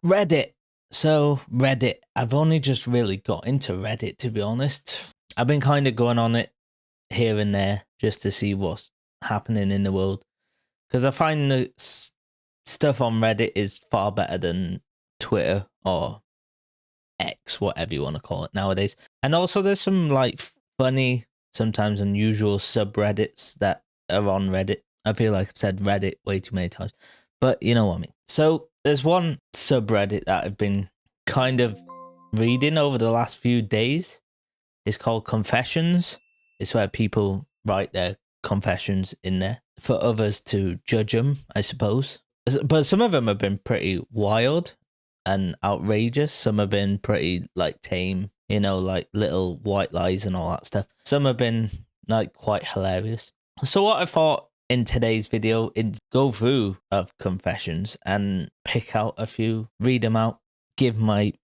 Reddit. So, Reddit. I've only just really got into Reddit, to be honest. I've been kind of going on it here and there just to see what's happening in the world. Because I find the stuff on Reddit is far better than Twitter or X, whatever you want to call it nowadays. And also, there's some like funny, sometimes unusual subreddits that are on Reddit. I feel like I've said Reddit way too many times, but you know what I mean. So there's one subreddit that I've been kind of reading over the last few days. It's called Confessions. It's where people write their confessions in there for others to judge them, I suppose. But some of them have been pretty wild and outrageous. Some have been pretty like tame, like little white lies and all that stuff. Some have been like quite hilarious. So what I thought in today's video is go through of confessions and pick out a few, read them out, give my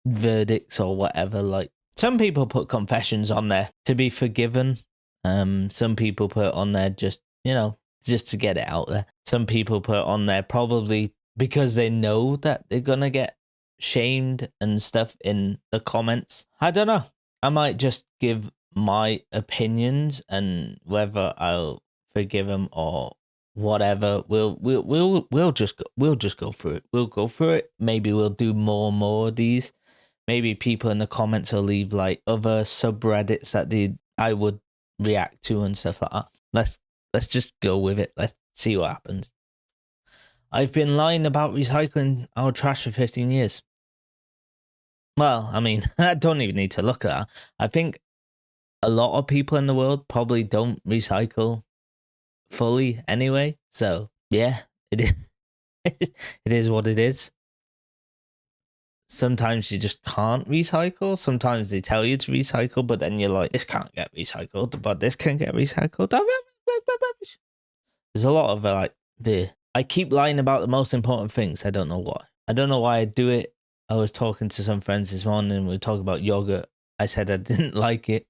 verdicts or whatever. Like some people put confessions on there to be forgiven. Some people put on there just to get it out there. Some people put on there probably because they know that they're gonna get shamed and stuff in the comments. I don't know. I might just give my opinions, and whether I'll forgive them or whatever, we'll just go through it. We'll go through it. Maybe we'll do more and more of these. Maybe people in the comments will leave like other subreddits that I would react to and stuff like that. Let's just go with it. Let's see what happens. I've been lying about recycling our trash for 15 years. Well, I mean, I don't even need to look at that. I think a lot of people in the world probably don't recycle fully anyway. So, yeah, it is. It is what it is. Sometimes you just can't recycle. Sometimes they tell you to recycle, but then you're like, this can't get recycled, but this can get recycled. There's a lot of I keep lying about the most important things. I don't know why. I don't know why I do it. I was talking to some friends this morning and we were talking about yogurt. I said I didn't like it.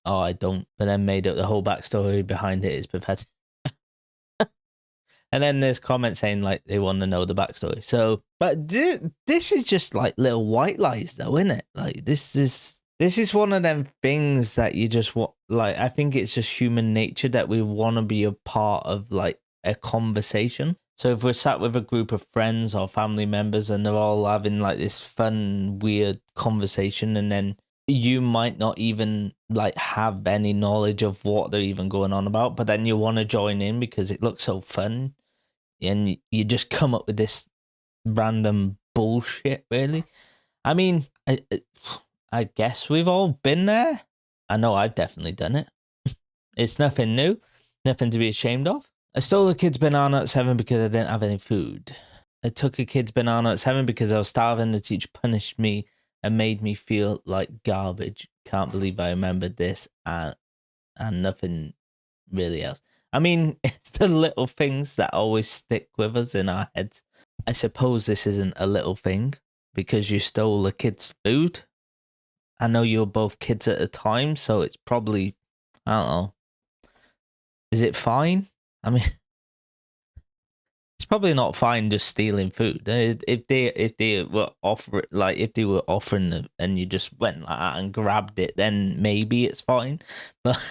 Oh, I don't. But then made up the whole backstory behind it. It's pathetic. And then there's comments saying like they want to know the backstory. So, but this is just like little white lies, though, isn't it? Like this is one of them things that you just want. Like I think it's just human nature that we want to be a part of like a conversation. So if we're sat with a group of friends or family members and they're all having like this fun, weird conversation, and then you might not even like have any knowledge of what they're even going on about, but then you want to join in because it looks so fun. And you just come up with this random bullshit, really. I mean, I guess we've all been there. I know I've definitely done it. It's nothing new, nothing to be ashamed of. I stole a kid's banana at 7 because I didn't have any food. I took a kid's banana at 7 because I was starving. The teacher punished me and made me feel like garbage. Can't believe I remembered this and nothing really else. I mean, it's the little things that always stick with us in our heads. I suppose this isn't a little thing because you stole a kid's food. I know you were both kids at the time, so it's probably, I don't know. Is it fine? I mean, it's probably not fine just stealing food. If they were offering it and you just went like that and grabbed it, then maybe it's fine. But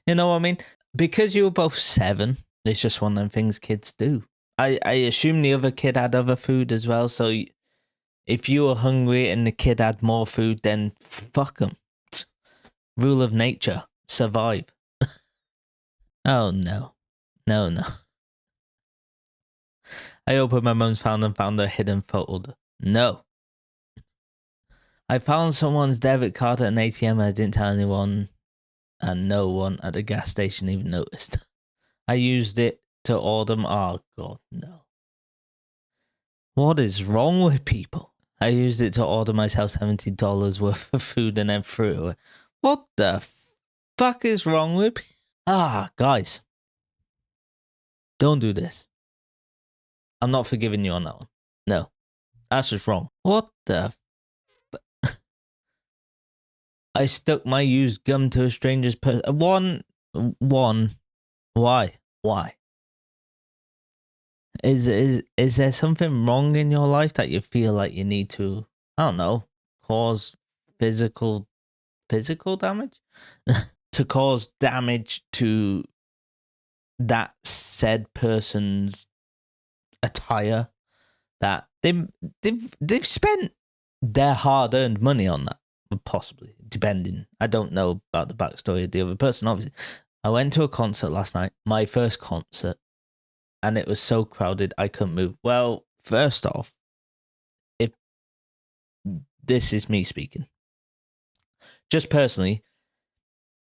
you know what I mean? Because you were both 7, it's just one of them things kids do. I assume the other kid had other food as well, so if you were hungry and the kid had more food, then fuck them. Rule of nature. Survive. Oh, no. No. I opened my mum's phone and found a hidden folder. No. I found someone's debit card at an ATM and I didn't tell anyone, and no one at the gas station even noticed. I used it to order oh god, no. What is wrong with people? I used it to order myself $70 worth of food and then threw it away. What the fuck is wrong with people? Guys. Don't do this. I'm not forgiving you on that one. No. That's just wrong. What the I stuck my used gum to a stranger's purse. One. Why? Is there something wrong in your life that you feel like you need to, I don't know, cause physical damage? To cause damage to that said person's attire, that they've spent their hard-earned money on that, possibly, depending. I don't know about the backstory of the other person, obviously. I went to a concert last night, my first concert, and it was so crowded I couldn't move. Well, first off, if this is me speaking, just personally,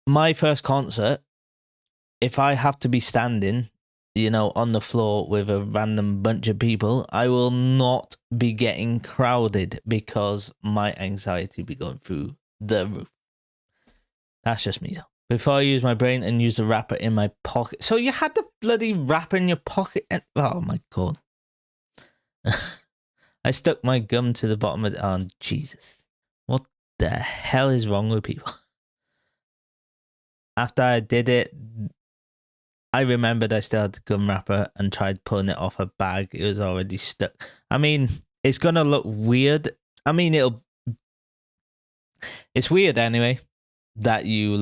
my first concert, if I have to be standing, on the floor with a random bunch of people, I will not be getting crowded because my anxiety will be going through the roof. That's just me, though. Before I use my brain and use the wrapper in my pocket. So you had the bloody wrapper in your pocket? Oh, my God. I stuck my gum to the bottom of it. Oh, Jesus. What the hell is wrong with people? After I did it, I remembered I still had the gum wrapper and tried pulling it off her bag. It was already stuck. I mean, it's going to look weird. I mean, it's weird anyway that you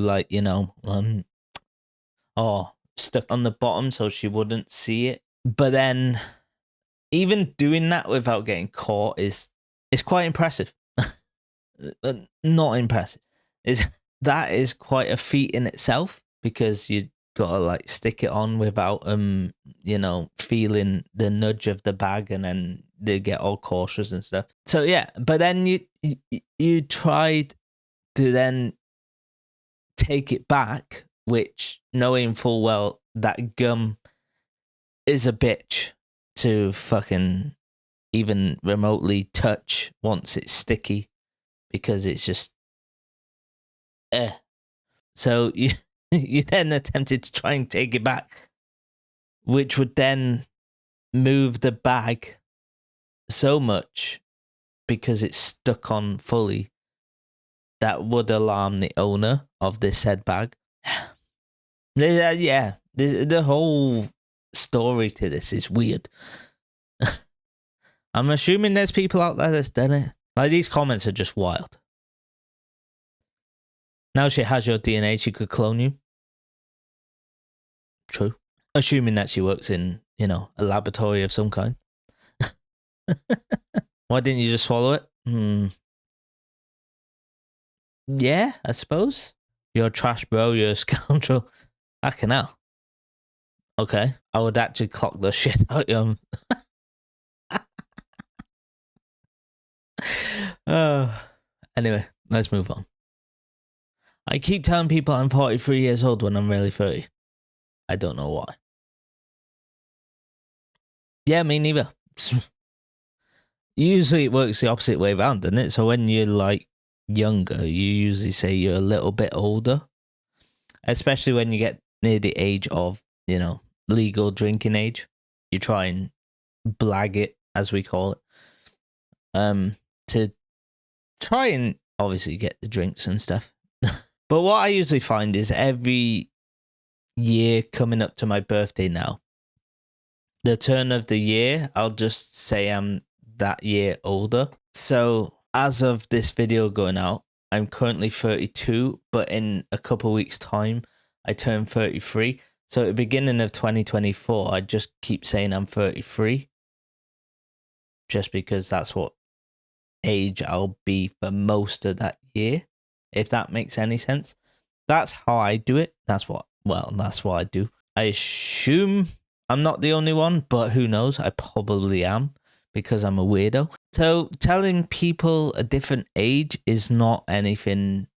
stuck on the bottom so she wouldn't see it. But then even doing that without getting caught is quite impressive. Not impressive. That is quite a feat in itself, because you gotta stick it on without feeling the nudge of the bag, and then they get all cautious and stuff. So yeah, but then you tried to then take it back, which, knowing full well that gum is a bitch to fucking even remotely touch once it's sticky, because it's just so you then attempted to try and take it back, which would then move the bag so much, because it's stuck on fully, that would alarm the owner of this said bag. Yeah, the whole story to this is weird. I'm assuming there's people out there that's done it. These comments are just wild. Now she has your DNA, she could clone you. True. Assuming that she works in, a laboratory of some kind. Why didn't you just swallow it? Yeah, I suppose. You're a trash bro, you're a scoundrel. Fucking hell. Okay. I would actually clock the shit out of you. Anyway, let's move on. I keep telling people I'm 43 years old when I'm really 30. I don't know why. Yeah, me neither. Usually it works the opposite way around, doesn't it? So when you're younger, you usually say you're a little bit older. Especially when you get near the age of, legal drinking age. You try and blag it, as we call it. To try and obviously get the drinks and stuff. But what I usually find is every year coming up to my birthday now, the turn of the year, I'll just say I'm that year older. So as of this video going out, I'm currently 32, but in a couple of weeks' time, I turn 33. So at the beginning of 2024, I just keep saying I'm 33, just because that's what age I'll be for most of that year, if that makes any sense. That's how I do it. That's what I do. I assume I'm not the only one, but who knows? I probably am, because I'm a weirdo. So telling people a different age is not anything,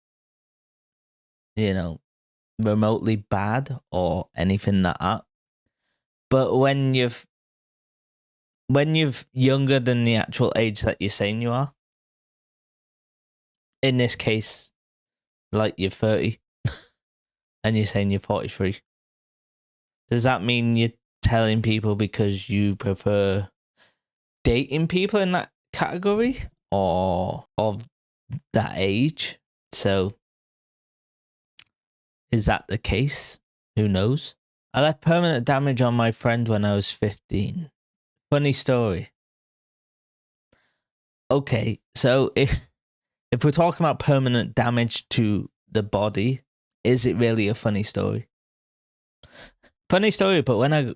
remotely bad or anything like that. But when you're younger than the actual age that you're saying you are, in this case, you're 30, and you're saying you're 43, does that mean you're telling people because you prefer dating people in that category or of that age? So is that the case? Who knows? I left permanent damage on my friend when I was 15. Funny story. Okay, so if we're talking about permanent damage to the body, is it really a funny story? Funny story, but when I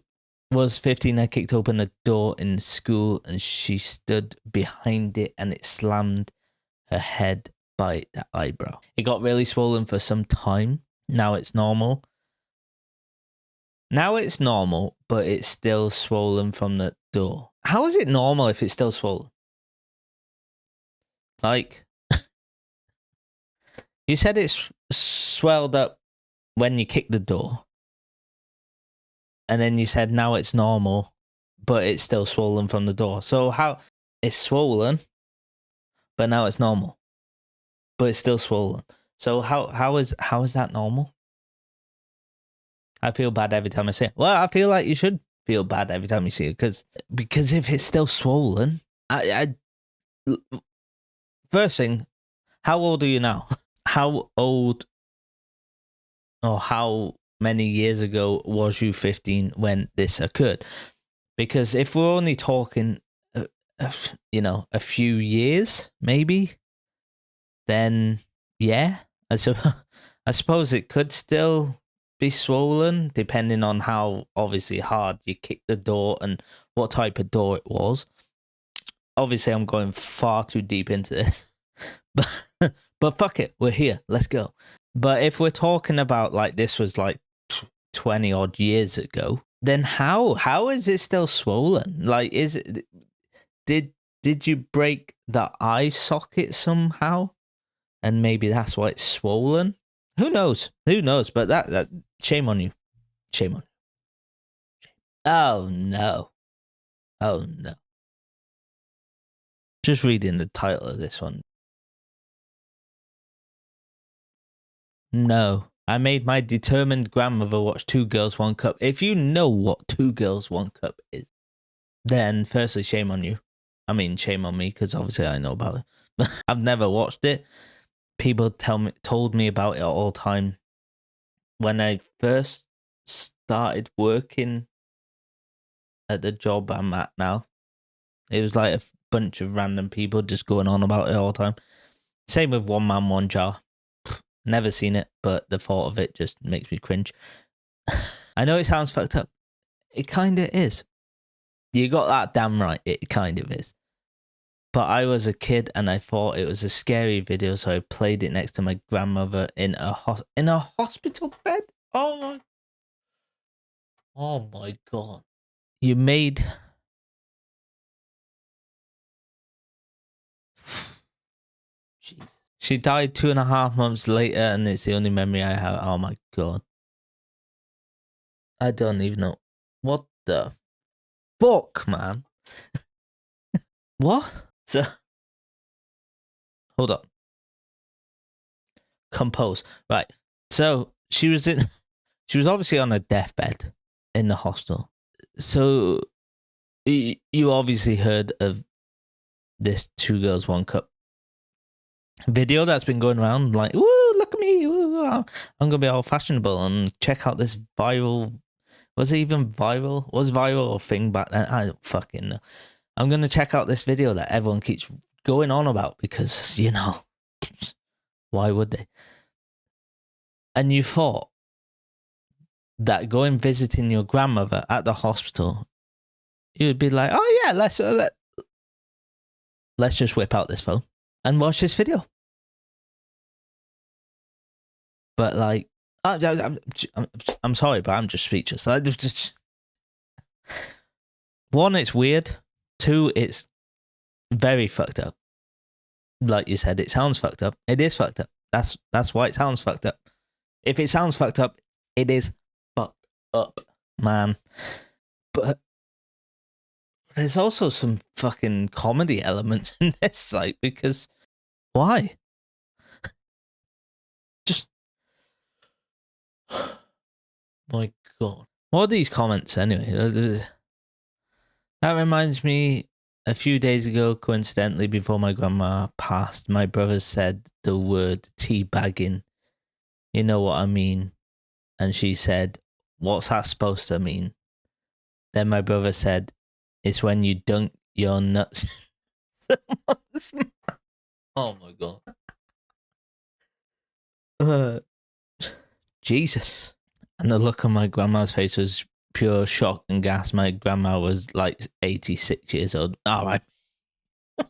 was 15, I kicked open a door in school and she stood behind it and it slammed her head by the eyebrow. It got really swollen for some time. Now it's normal. Now it's normal, but it's still swollen from the door. How is it normal if it's still swollen? Like, you said it's swelled up when you kicked the door. And then you said now it's normal, but it's still swollen from the door. So how it's swollen, but now it's normal, but it's still swollen. So how is that normal? I feel bad every time I see it. Well, I feel like you should feel bad every time you see it because if it's still swollen, I first thing, how old are you now? How old or how many years ago was you 15 when this occurred? Because if we're only talking, a few years, maybe, then yeah, I suppose it could still be swollen, depending on how obviously hard you kicked the door and what type of door it was. Obviously, I'm going far too deep into this, but fuck it, we're here. Let's go. But if we're talking about like this was like 20 odd years ago, then how is it still swollen? Like, is it did you break the eye socket somehow, and maybe that's why it's swollen? Who knows? But that shame on you. Shame on you. Oh no. Oh no. Just reading the title of this one. No. I made my determined grandmother watch Two Girls, One Cup. If you know what Two Girls, One Cup is, then firstly, shame on you. I mean, shame on me, because obviously I know about it. I've never watched it. People told me about it all the time. When I first started working at the job I'm at now, it was like a bunch of random people just going on about it all the time. Same with One Man, One Jar. Never seen it, but the thought of it just makes me cringe. I know it sounds fucked up. It kind of is. You got that damn right. It kind of is. But I was a kid and I thought it was a scary video, so I played it next to my grandmother in a hospital bed. Oh my god! You made. Jeez. She died 2.5 months later, and it's the only memory I have. Oh my god! I don't even know what the fuck, man. What? So, hold on. Compose. Right. So she was obviously on a deathbed in the hospital. So you obviously heard of this Two Girls, One Cup video that's been going around, like, woo, look at me, woo, I'm gonna be all fashionable and check out this viral. Was it even viral? Was viral a thing back then? I don't fucking know. I'm gonna check out this video that everyone keeps going on about because, why would they? And you thought that going visiting your grandmother at the hospital, you'd be like, oh yeah, let's just whip out this phone and watch this video. But like, I'm sorry, but I'm just speechless. One, it's weird. Two, it's very fucked up. Like you said, it sounds fucked up. It is fucked up. That's why it sounds fucked up. If it sounds fucked up, it is fucked up, man. But there's also some fucking comedy elements in this, like, because why? Just my god. What are these comments anyway? That reminds me, a few days ago, coincidentally, before my grandma passed, my brother said the word teabagging. You know what I mean? And she said, what's that supposed to mean? Then my brother said, It's when you dunk your nuts. Oh my god. Jesus. And the look on my grandma's face was pure shock and gas. My grandma was like 86 years old. All right.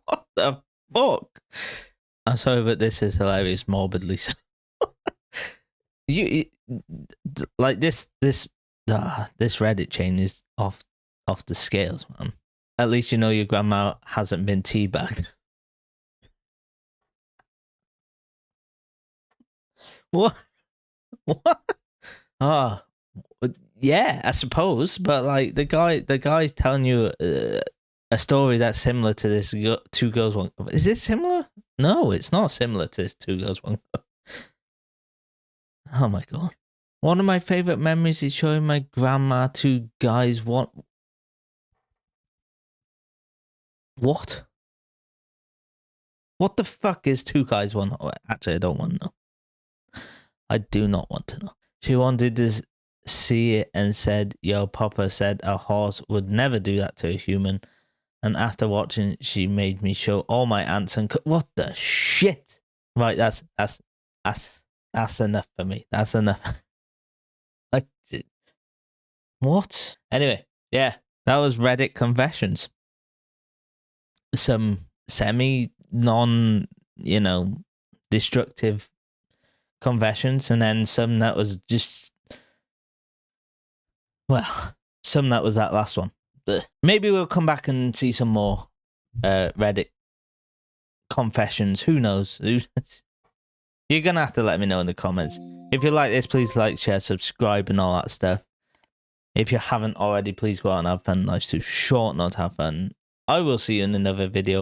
What the fuck? I'm sorry, but this is hilarious, morbidly so. you like this Reddit chain is off the scales, man. At least you know your grandma hasn't been teabagged. What? What? Ah, yeah, I suppose. But like the guy's telling you a story that's similar to this Two Girls One. Is it similar? No, it's not similar to this Two Girls One. Oh my god! One of my favorite memories is showing my grandma two guys one. What? What the fuck is Two Guys One? Oh, actually, I don't want to know. I do not want to know. She wanted to see it and said, "Yo, Papa said a horse would never do that to a human." And after watching, she made me show all my aunts and what the shit. Right, that's enough for me. That's enough. What? Anyway, yeah, that was Reddit confessions. Some semi non, destructive confessions, and then some that was just, well, some that was that last one. Maybe we'll come back and see some more Reddit confessions. Who knows? You're gonna have to let me know in the comments. If you like this, please like, share, subscribe, and all that stuff. If you haven't already, please go out and have fun. Life's too short not to have fun. I will see you in another video.